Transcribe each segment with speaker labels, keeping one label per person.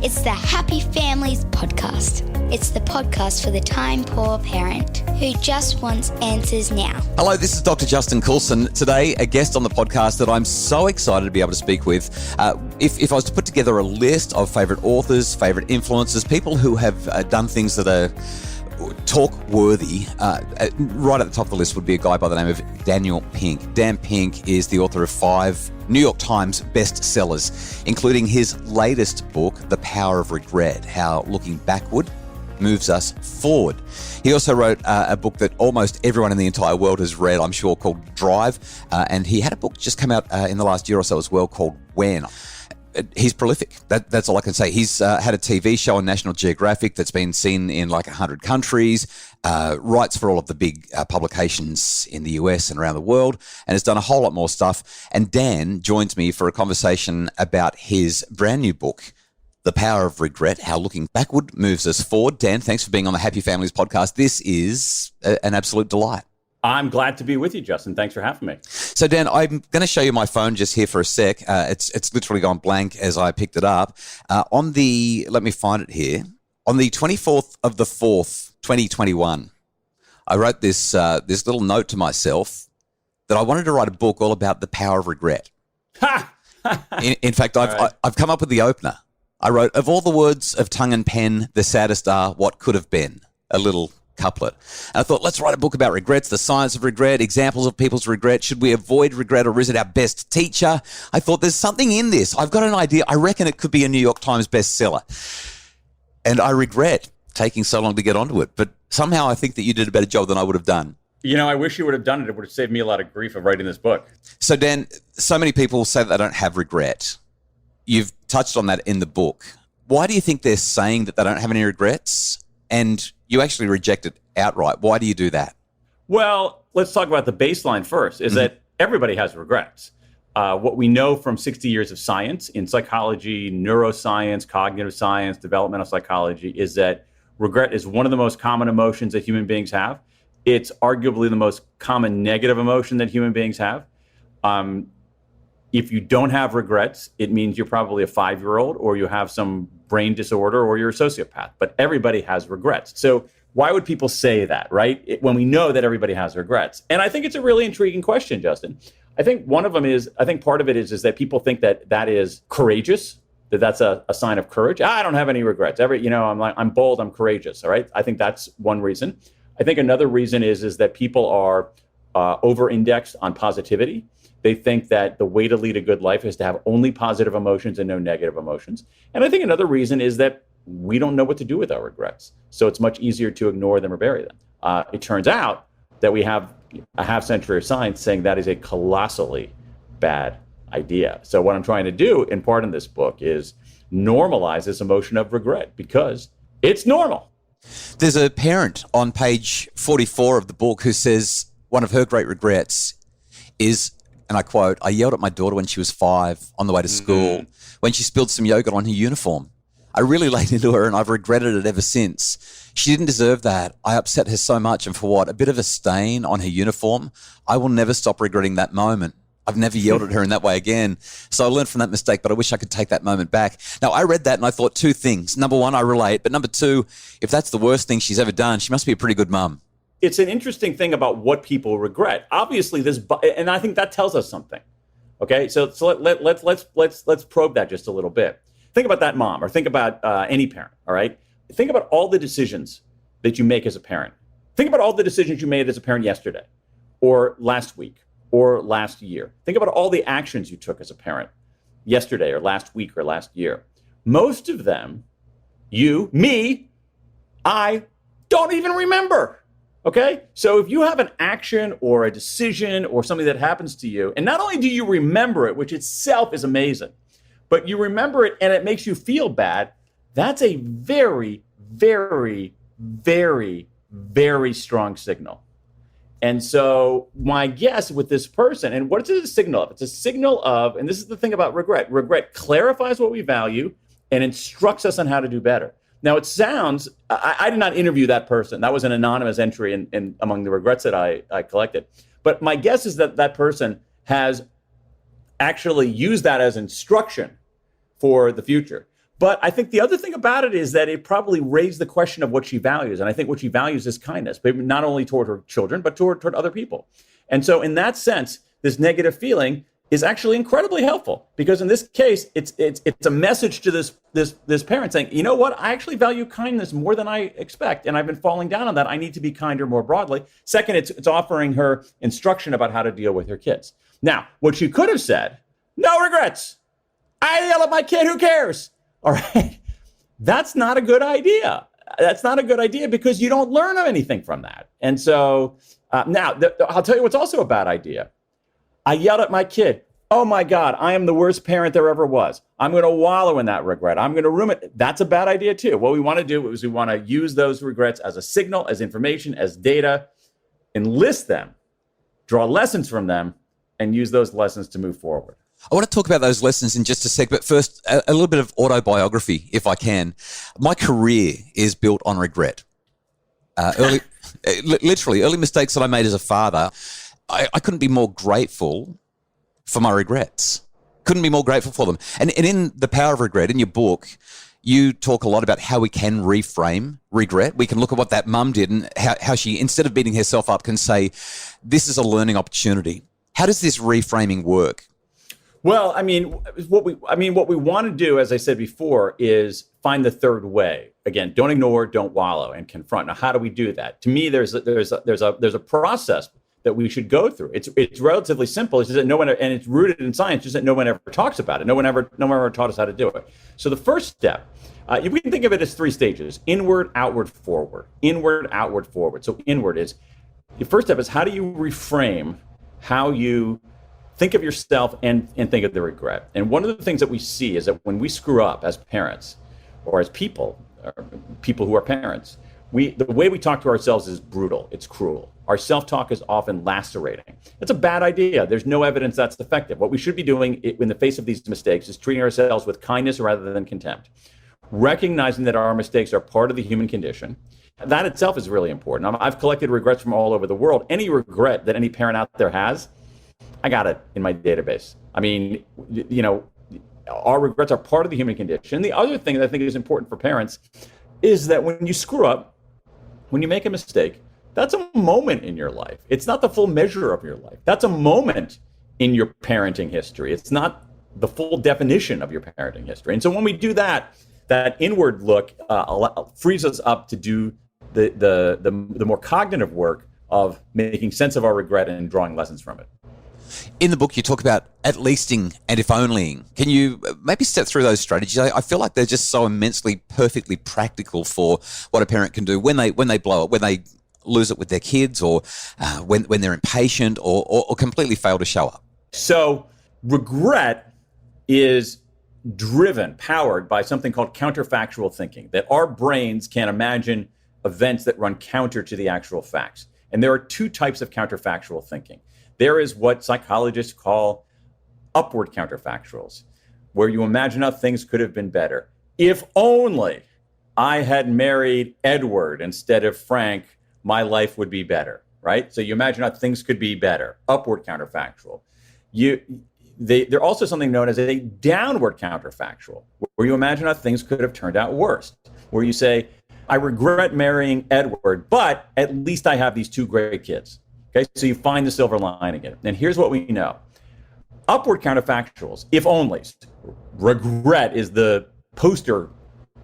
Speaker 1: It's the Happy Families podcast. It's the podcast for the time-poor parent who just wants answers now.
Speaker 2: Hello, this is Dr. Justin Coulson. Today, a guest on the podcast that I'm so excited to be able to speak with. If I was to put together a list of favourite authors, favourite influencers, people who have done things that are talk-worthy, right at the top of the list would be a guy by the name of Daniel Pink. Dan Pink is the author of 5 New York Times bestsellers, including his latest book, The Power of Regret, How Looking Backward Moves Us Forward. He also wrote a book that almost everyone in the entire world has read, I'm sure, called Drive, and he had a book just come out in the last year or so as well called When. He's prolific. That's all I can say. He's had a TV show on National Geographic that's been seen in like 100 countries, writes for all of the big publications in the US and around the world, and has done a whole lot more stuff. And Dan joins me for a conversation about his brand new book, The Power of Regret, How Looking Backward Moves Us Forward. Dan, thanks for being on the Happy Families podcast. This is an absolute delight.
Speaker 3: I'm glad to be with you, Justin. Thanks for having me.
Speaker 2: So, Dan, I'm going to show you my phone just here for a sec. It's literally gone blank as I picked it up. Let me find it here. On the 24th of the 4th, 2021, I wrote this little note to myself that I wanted to write a book all about the power of regret. In fact, I've come up with the opener. I wrote, of all the words of tongue and pen, the saddest are what could have been. A little couplet. And I thought, let's write a book about regrets, the science of regret, examples of people's regret. Should we avoid regret or is it our best teacher? I thought there's something in this. I've got an idea. I reckon it could be a New York Times bestseller. And I regret taking so long to get onto it. But somehow I think that you did a better job than I would have done.
Speaker 3: You know, I wish you would have done it. It would have saved me a lot of grief of writing this book.
Speaker 2: So, Dan, so many people say that they don't have regret. You've touched on that in the book. Why do you think they're saying that they don't have any regrets? And you actually reject it outright. Why do you do that?
Speaker 3: Well, let's talk about the baseline first, is that everybody has regrets. What we know from 60 years of science in psychology, neuroscience, cognitive science, developmental psychology, is that regret is one of the most common emotions that human beings have. It's arguably the most common negative emotion that human beings have. If you don't have regrets, it means you're probably a 5-year-old or you have some brain disorder or you're a sociopath. But everybody has regrets. So why would people say that, right? When we know that everybody has regrets. And I think it's a really intriguing question, Justin. I think part of it is that people think that is courageous, that's a sign of courage. I don't have any regrets. I'm bold, I'm courageous, all right? I think that's one reason. I think another reason is that people are over-indexed on positivity. They think that the way to lead a good life is to have only positive emotions and no negative emotions. And I think another reason is that we don't know what to do with our regrets. So it's much easier to ignore them or bury them. It turns out that we have a half century of science saying that is a colossally bad idea. So what I'm trying to do in part in this book is normalize this emotion of regret because it's normal.
Speaker 2: There's a parent on page 44 of the book who says one of her great regrets is, and I quote, I yelled at my daughter when she was 5 on the way to school when she spilled some yogurt on her uniform. I really laid into her and I've regretted it ever since. She didn't deserve that. I upset her so much, and for what? A bit of a stain on her uniform? I will never stop regretting that moment. I've never yelled at her in that way again. So I learned from that mistake, but I wish I could take that moment back. Now, I read that and I thought 2 things. Number 1, I relate. But number 2, if that's the worst thing she's ever done, she must be a pretty good mum.
Speaker 3: It's an interesting thing about what people regret. Obviously, and I think that tells us something. Okay, so let's probe that just a little bit. Think about that mom, or think about any parent. All right, think about all the decisions that you make as a parent. Think about all the decisions you made as a parent yesterday, or last week, or last year. Think about all the actions you took as a parent yesterday, or last week, or last year. Most of them, I don't even remember. Okay, so if you have an action or a decision or something that happens to you, and not only do you remember it, which itself is amazing, but you remember it and it makes you feel bad, that's a very, very, very, very strong signal. And so my guess with this person, and what is it a signal of? It's a signal of, and this is the thing about regret. Regret clarifies what we value and instructs us on how to do better. Now, it sounds, I did not interview that person. That was an anonymous entry in among the regrets that I collected. But my guess is that that person has actually used that as instruction for the future. But I think the other thing about it is that it probably raised the question of what she values. And I think what she values is kindness, but not only toward her children, but toward other people. And so in that sense, this negative feeling is actually incredibly helpful, because in this case, it's a message to this parent saying, you know what, I actually value kindness more than I expect, and I've been falling down on that. I need to be kinder more broadly. Second, it's offering her instruction about how to deal with her kids. Now, what she could have said, no regrets. I yell at my kid, who cares? All right. That's not a good idea. That's not a good idea, because you don't learn anything from that. And so now I'll tell you what's also a bad idea. I yelled at my kid. Oh my God, I am the worst parent there ever was. I'm going to wallow in that regret. I'm going to ruin it. That's a bad idea too. What we want to do is we want to use those regrets as a signal, as information, as data, enlist them, draw lessons from them, and use those lessons to move forward.
Speaker 2: I want to talk about those lessons in just a sec, but first, a little bit of autobiography, if I can. My career is built on regret. Literally, early mistakes that I made as a father, I couldn't be more grateful for my regrets. Couldn't be more grateful for them. And in The Power of Regret, in your book, you talk a lot about how we can reframe regret. We can look at what that mum did and how she, instead of beating herself up, can say, this is a learning opportunity. How does this reframing work?
Speaker 3: Well, what we want to do, as I said before, is find the third way. Again, don't ignore, don't wallow, and confront. Now, how do we do that? To me, there's a process that we should go through. It's relatively simple. It's just that no one, and it's rooted in science, just that no one ever talks about it. No one ever taught us how to do it. So the first step, we can think of it as 3 stages: inward, outward, forward. Inward, outward, forward. So inward is, the first step is, how do you reframe how you think of yourself and think of the regret? And one of the things that we see is that when we screw up as parents, or as people who are parents, the way we talk to ourselves is brutal. It's cruel. Our self-talk is often lacerating. That's a bad idea. There's no evidence that's effective. What we should be doing in the face of these mistakes is treating ourselves with kindness rather than contempt. Recognizing that our mistakes are part of the human condition. That itself is really important. I've collected regrets from all over the world. Any regret that any parent out there has, I got it in my database. Our regrets are part of the human condition. The other thing that I think is important for parents is that when you screw up, when you make a mistake, that's a moment in your life. It's not the full measure of your life. That's a moment in your parenting history. It's not the full definition of your parenting history. And so when we do that inward look frees us up to do the more cognitive work of making sense of our regret and drawing lessons from it.
Speaker 2: In the book, you talk about at-leasting and if-onlying. Can you maybe step through those strategies? I feel like they're just so immensely, perfectly practical for what a parent can do when they blow it, when they lose it with their kids, or when they're impatient or completely fail to show up.
Speaker 3: So regret is powered by something called counterfactual thinking, that our brains can imagine events that run counter to the actual facts. And there are 2 types of counterfactual thinking. There is what psychologists call upward counterfactuals, where you imagine how things could have been better. If only I had married Edward instead of Frank, my life would be better, right? So you imagine how things could be better. Upward counterfactual. They're also something known as a downward counterfactual, where you imagine how things could have turned out worse, where you say, I regret marrying Edward, but at least I have these 2 great kids. Okay, so you find the silver lining in it. And here's what we know. Upward counterfactuals, if onlys. Regret is the poster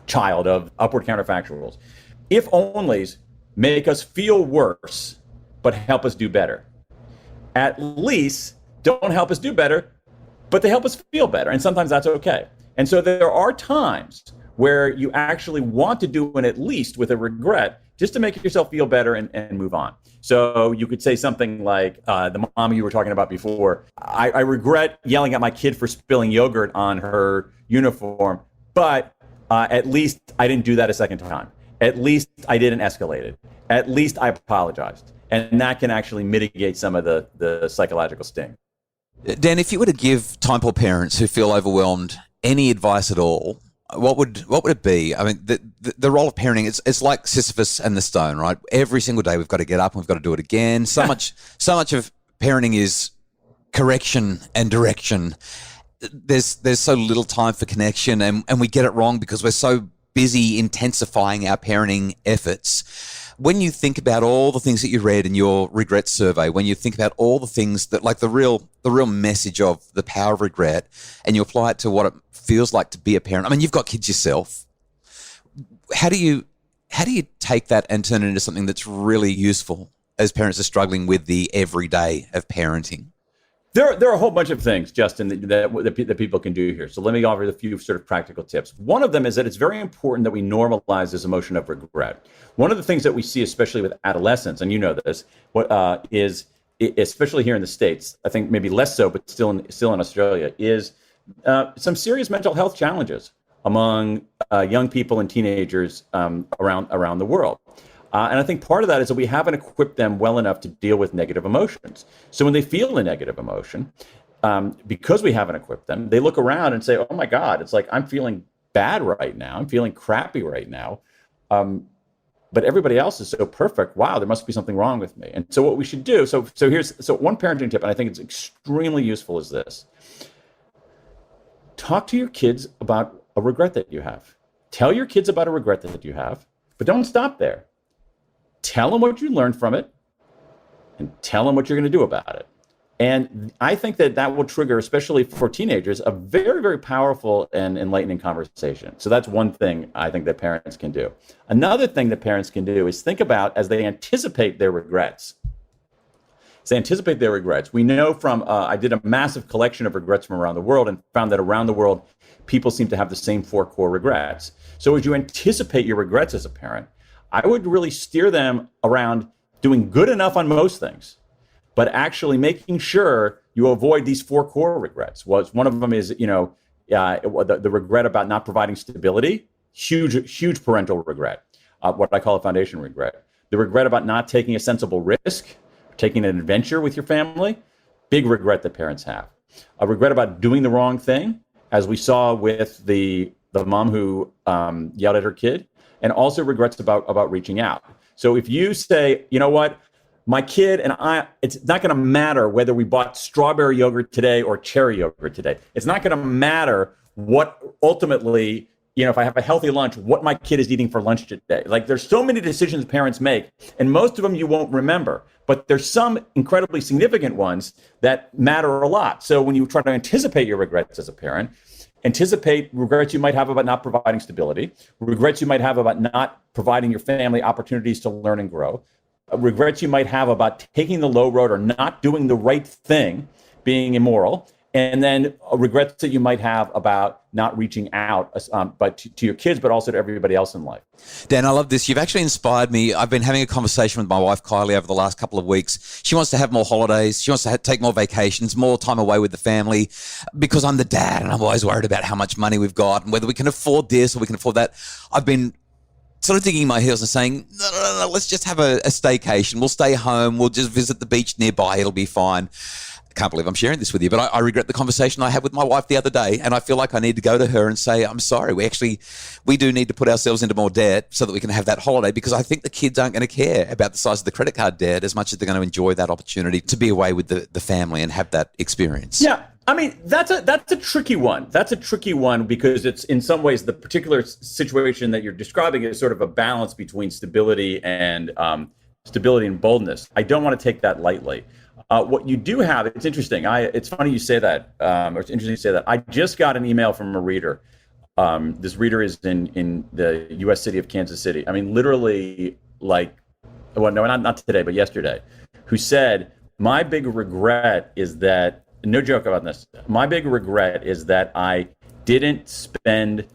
Speaker 3: child of upward counterfactuals. If onlys make us feel worse, but help us do better. At least don't help us do better, but they help us feel better. And sometimes that's okay. And so there are times where you actually want to do an at least with a regret, just to make yourself feel better and move on. So you could say something like the mom you were talking about before. I regret yelling at my kid for spilling yogurt on her uniform, but at least I didn't do that a second time. At least I didn't escalate it. At least I apologized. And that can actually mitigate some of the psychological sting.
Speaker 2: Dan, if you were to give time poor parents who feel overwhelmed any advice at all, what would it be? I mean, the role of parenting, it's like Sisyphus and the stone, right? Every single day we've got to get up and we've got to do it again. So much of parenting is correction and direction. there's so little time for connection, and we get it wrong because we're so busy intensifying our parenting efforts. When you think about all the things that you read in your regret survey, when you think about all the things that, like the real message of the power of regret, and you apply it to what it feels like to be a parent. I mean, you've got kids yourself. How do you take that and turn it into something that's really useful as parents are struggling with the everyday of parenting?
Speaker 3: There are a whole bunch of things, Justin, that people can do here. So let me offer a few sort of practical tips. One of them is that it's very important that we normalize this emotion of regret. One of the things that we see, especially with adolescents, and you know this, is especially here in the States, I think maybe less so, but still in Australia, is some serious mental health challenges among young people and teenagers around the world. And I think part of that is that we haven't equipped them well enough to deal with negative emotions. So when they feel a negative emotion, because we haven't equipped them, they look around and say, oh my God, it's like, I'm feeling bad right now. I'm feeling crappy right now. But everybody else is so perfect. Wow, there must be something wrong with me. And so what we should do, so here's one parenting tip, and I think it's extremely useful, is this. Talk to your kids about a regret that you have. Tell your kids about a regret that you have, but don't stop there. Tell them what you learned from it, and tell them what you're going to do about it. And I think that will trigger, especially for teenagers, a very, very powerful and enlightening conversation. So that's one thing I think that parents can do. Another thing that parents can do is think about, as they anticipate their regrets. We know from, I did a massive collection of regrets from around the world and found that around the world, people seem to have the same 4 core regrets. So as you anticipate your regrets as a parent, I would really steer them around doing good enough on most things, but actually making sure you avoid these 4 core regrets. One of them is, the regret about not providing stability, huge parental regret, what I call a foundation regret. The regret about not taking a sensible risk, taking an adventure with your family, big regret that parents have. A regret about doing the wrong thing, as we saw with the mom who yelled at her kid, and also regrets about reaching out. So if you say, you know what, my kid and I, it's not going to matter whether we bought strawberry yogurt today or cherry yogurt today. It's not going to matter what ultimately, if I have a healthy lunch, what my kid is eating for lunch today. Like, there's so many decisions parents make, and most of them you won't remember. But there's some incredibly significant ones that matter a lot. So when you try to anticipate your regrets as a parent, anticipate regrets you might have about not providing stability, regrets you might have about not providing your family opportunities to learn and grow, regrets you might have about taking the low road or not doing the right thing, being immoral, and then regrets that you might have about not reaching out, but to your kids, but also to everybody else in life.
Speaker 2: Dan, I love this. You've actually inspired me. I've been having a conversation with my wife, Kylie, over the last couple of weeks. She wants to have more holidays. She wants to take more vacations, more time away with the family, because I'm the dad and I'm always worried about how much money we've got and whether we can afford this or we can afford that. I've been sort of digging my heels and saying, no, let's just have a staycation. We'll stay home. We'll just visit the beach nearby. It'll be fine. I can't believe I'm sharing this with you, but I regret the conversation I had with my wife the other day, and I feel like I need to go to her and say, I'm sorry, we do need to put ourselves into more debt so that we can have that holiday, because I think the kids aren't going to care about the size of the credit card debt as much as they're going to enjoy that opportunity to be away with the family and have that experience.
Speaker 3: Yeah. I mean, that's a tricky one. That's a tricky one because it's, in some ways, the particular situation that you're describing is sort of a balance between stability and boldness. I don't want to take that lightly. What you do have, it's interesting. It's funny you say that, or it's interesting you say that. I just got an email from a reader. This reader is in the U.S. city of Kansas City. I mean, literally, not today, but yesterday, who said, my big regret is that, no joke about this, my big regret is that I didn't spend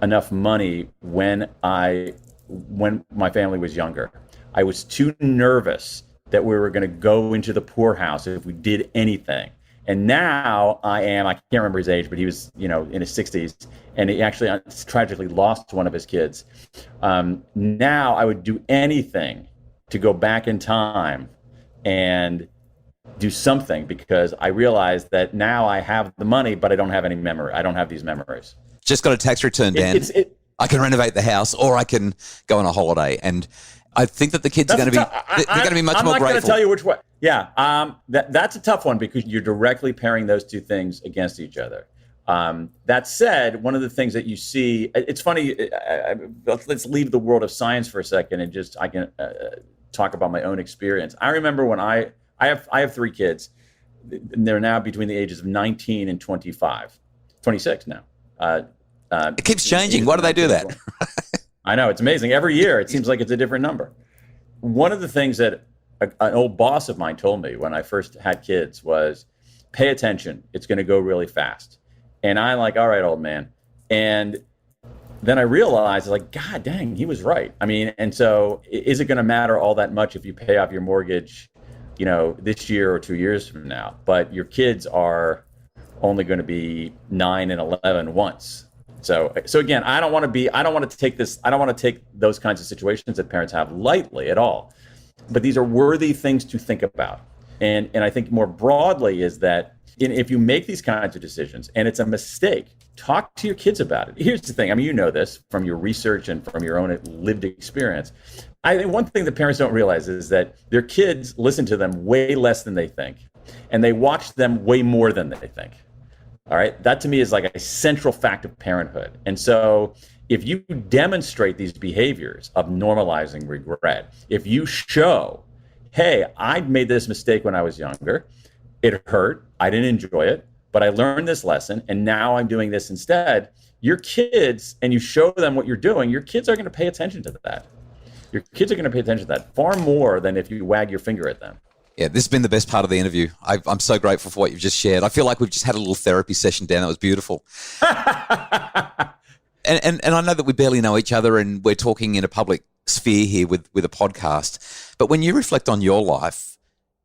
Speaker 3: enough money when my family was younger. I was too nervous that we were going to go into the poorhouse if we did anything. And now I can't remember his age, but he was, in his 60s, and he actually tragically lost one of his kids. Now I would do anything to go back in time and do something, because I realized that now I have the money, but I don't have any memory. I don't have these memories.
Speaker 2: Just got a tax return, Dan. I can renovate the house, or I can go on a holiday. And I think that the kids are going to be much more grateful. I'm not going to
Speaker 3: tell you which one. Yeah, that's a tough one, because you're directly pairing those two things against each other. That said, one of the things that you see, it's funny, let's leave the world of science for a second and I can talk about my own experience. I remember when I have 3 kids, and they're now between the ages of 19 and 26 now.
Speaker 2: It keeps changing. Why do they do that?
Speaker 3: I know, it's amazing. Every year, it seems like it's a different number. One of the things that an old boss of mine told me when I first had kids was, pay attention. It's going to go really fast. And I'm like, all right, old man. And then I realized, like, God dang, he was right. I mean, and so is it going to matter all that much if you pay off your mortgage, this year or 2 years from now? But your kids are only going to be 9 and 11 once. So again, I don't want to take those kinds of situations that parents have lightly at all. But these are worthy things to think about. And I think more broadly is that if you make these kinds of decisions and it's a mistake, talk to your kids about it. Here's the thing. I mean, you know this from your research and from your own lived experience. I think one thing that parents don't realize is that their kids listen to them way less than they think, and they watch them way more than they think. All right. That to me is like a central fact of parenthood. And so if you demonstrate these behaviors of normalizing regret, if you show, hey, I made this mistake when I was younger, it hurt, I didn't enjoy it, but I learned this lesson, and now I'm doing this instead, your kids, and you show them what you're doing, your kids are going to pay attention to that. Your kids are going to pay attention to that far more than if you wag your finger at them.
Speaker 2: Yeah, this has been the best part of the interview. I'm so grateful for what you've just shared. I feel like we've just had a little therapy session, Dan. That was beautiful. And I know that we barely know each other and we're talking in a public sphere here with a podcast. But when you reflect on your life,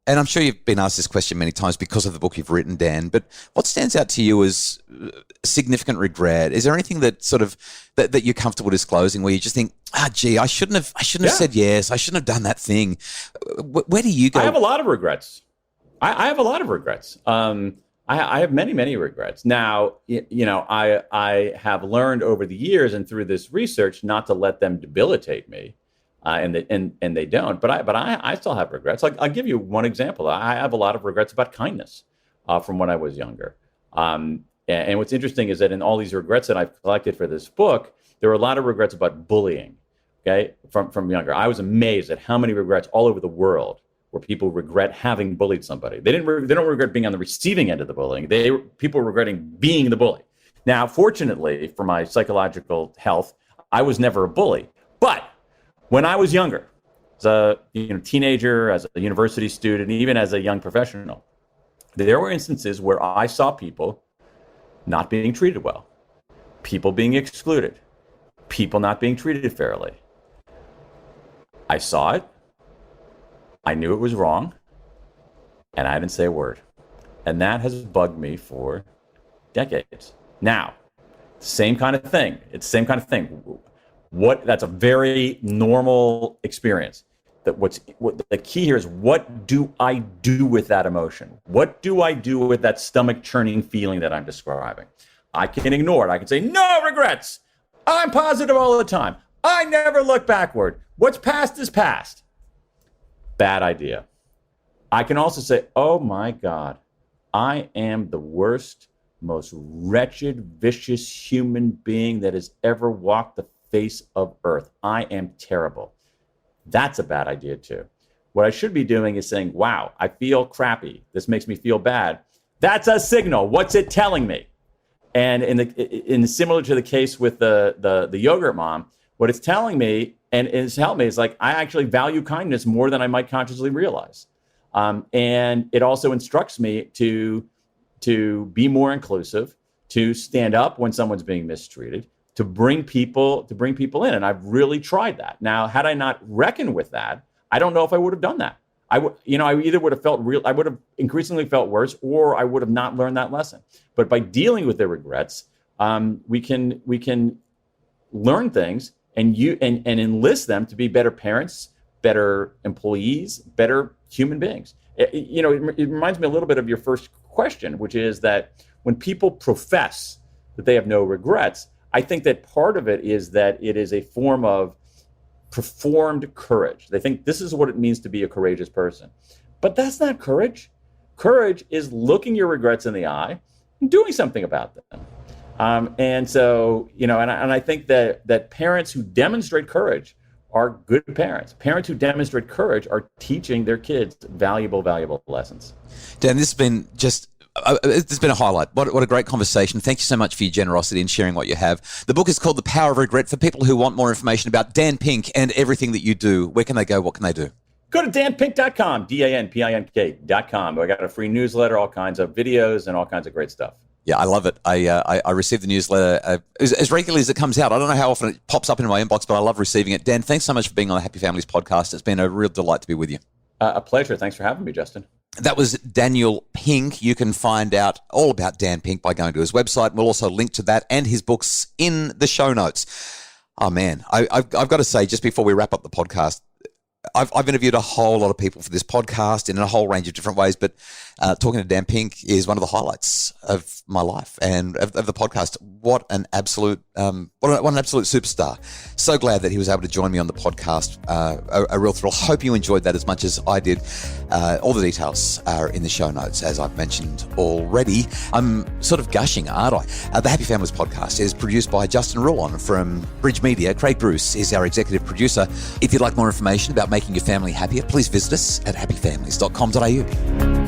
Speaker 2: and I'm sure you've been asked this question many times because of the book you've written, Dan, but what stands out to you as significant regret? Is there anything that sort of that you're comfortable disclosing where you just think, gee, I shouldn't have said yes, I shouldn't have done that thing? Where do you go?
Speaker 3: I have a lot of regrets. I have a lot of regrets. I have many, many regrets. Now, I have learned over the years and through this research not to let them debilitate me. And they don't. But I still have regrets. I'll give you one example. I have a lot of regrets about kindness from when I was younger. And what's interesting is that in all these regrets that I've collected for this book, there were a lot of regrets about bullying. Okay, from younger, I was amazed at how many regrets all over the world where people regret having bullied somebody. They don't regret being on the receiving end of the bullying. People were regretting being the bully. Now, fortunately, for my psychological health, I was never a bully, but when I was younger, as a teenager, as a university student, even as a young professional, there were instances where I saw people not being treated well, people being excluded, people not being treated fairly. I saw it, I knew it was wrong, and I didn't say a word. And that has bugged me for decades. Now, same kind of thing. It's the same kind of thing. That's a very normal experience. What the key here is, what do I do with that emotion? What do I do with that stomach churning feeling that I'm describing? I can ignore it. I can say, no regrets. I'm positive all the time. I never look backward. What's past is past. Bad idea. I can also say, oh my God, I am the worst, most wretched, vicious human being that has ever walked the face of earth. I am terrible. That's a bad idea too. What I should be doing is saying, wow, I feel crappy. This makes me feel bad. That's a signal. What's it telling me? And in similar to the case with the yogurt mom, what it's telling me and it's helped me is like, I actually value kindness more than I might consciously realize. And it also instructs me to be more inclusive, to stand up when someone's being mistreated, to bring people in. And I've really tried that. Now, had I not reckoned with that, I don't know if I would have done that. I either would have I would have increasingly felt worse, or I would have not learned that lesson. But by dealing with the regrets, we can learn things and enlist them to be better parents, better employees, better human beings. It reminds me a little bit of your first question, which is that when people profess that they have no regrets, I think that part of it is that it is a form of performed courage. They think this is what it means to be a courageous person. But that's not courage. Courage is looking your regrets in the eye doing something about them. And so, and I think that parents who demonstrate courage are good parents. Parents who demonstrate courage are teaching their kids valuable lessons.
Speaker 2: Dan, this has been it's been a highlight. What a great conversation. Thank you so much for your generosity in sharing what you have. The book is called The Power of Regret. For people who want more information about Dan Pink and everything that you do, where can they go? What can they do?
Speaker 3: Go to danpink.com, danpink.com. I got a free newsletter, all kinds of videos, and all kinds of great stuff.
Speaker 2: Yeah, I love it. I receive the newsletter as regularly as it comes out. I don't know how often it pops up in my inbox, but I love receiving it. Dan, thanks so much for being on the Happy Families podcast. It's been a real delight to be with you.
Speaker 3: A pleasure. Thanks for having me, Justin.
Speaker 2: That was Daniel Pink. You can find out all about Dan Pink by going to his website. We'll also link to that and his books in the show notes. Oh, man, I've got to say, just before we wrap up the podcast, I've interviewed a whole lot of people for this podcast in a whole range of different ways, but talking to Dan Pink is one of the highlights of my life and of the podcast. What an absolute superstar. So glad that he was able to join me on the podcast. A real thrill. Hope you enjoyed that as much as I did. All the details are in the show notes, as I've mentioned already. I'm sort of gushing, aren't I? The Happy Families podcast is produced by Justin Rulon from Bridge Media. Craig Bruce is our executive producer. If you'd like more information about making your family happier, please visit us at happyfamilies.com.au.